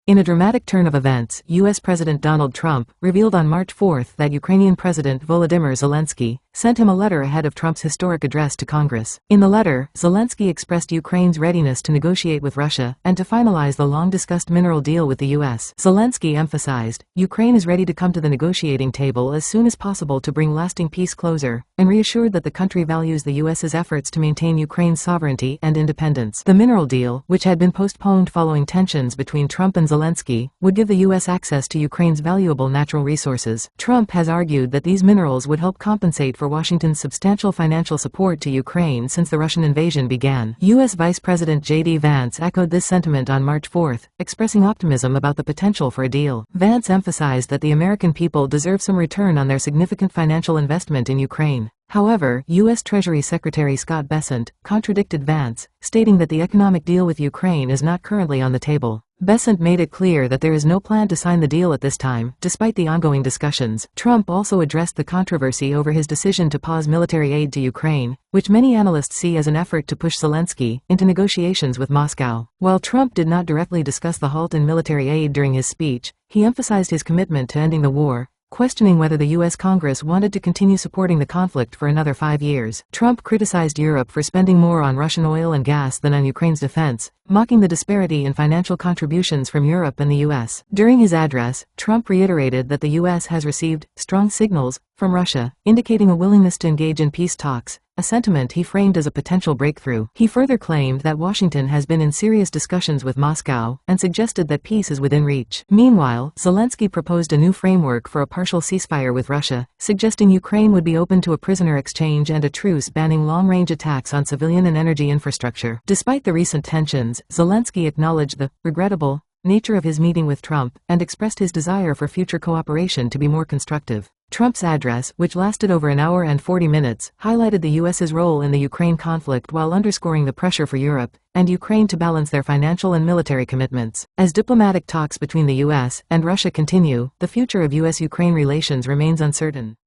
In a dramatic turn of events, U.S. President Donald Trump revealed on March 4 that Ukrainian President Volodymyr Zelensky sent him a letter ahead of Trump's historic address to Congress. In the letter, Zelensky expressed Ukraine's readiness to negotiate with Russia and to finalize the long-discussed mineral deal with the U.S. Zelensky emphasized, Ukraine is ready to come to the negotiating table as soon as possible to bring lasting peace closer, and reassured that the country values the U.S.'s efforts to maintain Ukraine's sovereignty and independence. The mineral deal, which had been postponed following tensions between Trump and Zelensky, would give the U.S. access to Ukraine's valuable natural resources. Trump has argued that these minerals would help compensate for Washington's substantial financial support to Ukraine since the Russian invasion began. U.S. Vice President JD Vance echoed this sentiment on March 4, expressing optimism about the potential for a deal. Vance emphasized that the American people deserve some return on their significant financial investment in Ukraine. However, U.S. Treasury Secretary Scott Bessent contradicted Vance, stating that the economic deal with Ukraine is not currently on the table. Bessent made it clear that there is no plan to sign the deal at this time, despite the ongoing discussions. Trump also addressed the controversy over his decision to pause military aid to Ukraine, which many analysts see as an effort to push Zelensky into negotiations with Moscow. While Trump did not directly discuss the halt in military aid during his speech, he emphasized his commitment to ending the war, questioning whether the U.S. Congress wanted to continue supporting the conflict for another 5 years. Trump criticized Europe for spending more on Russian oil and gas than on Ukraine's defense, mocking the disparity in financial contributions from Europe and the U.S. During his address, Trump reiterated that the U.S. has received strong signals from Russia, indicating a willingness to engage in peace talks, a sentiment he framed as a potential breakthrough. He further claimed that Washington has been in serious discussions with Moscow and suggested that peace is within reach. Meanwhile, Zelensky proposed a new framework for a partial ceasefire with Russia, suggesting Ukraine would be open to a prisoner exchange and a truce banning long-range attacks on civilian and energy infrastructure. Despite the recent tensions, Zelensky acknowledged the regrettable nature of his meeting with Trump and expressed his desire for future cooperation to be more constructive. Trump's address, which lasted over an hour and 40 minutes, highlighted the U.S.'s role in the Ukraine conflict while underscoring the pressure for Europe and Ukraine to balance their financial and military commitments. As diplomatic talks between the U.S. and Russia continue, the future of U.S.-Ukraine relations remains uncertain.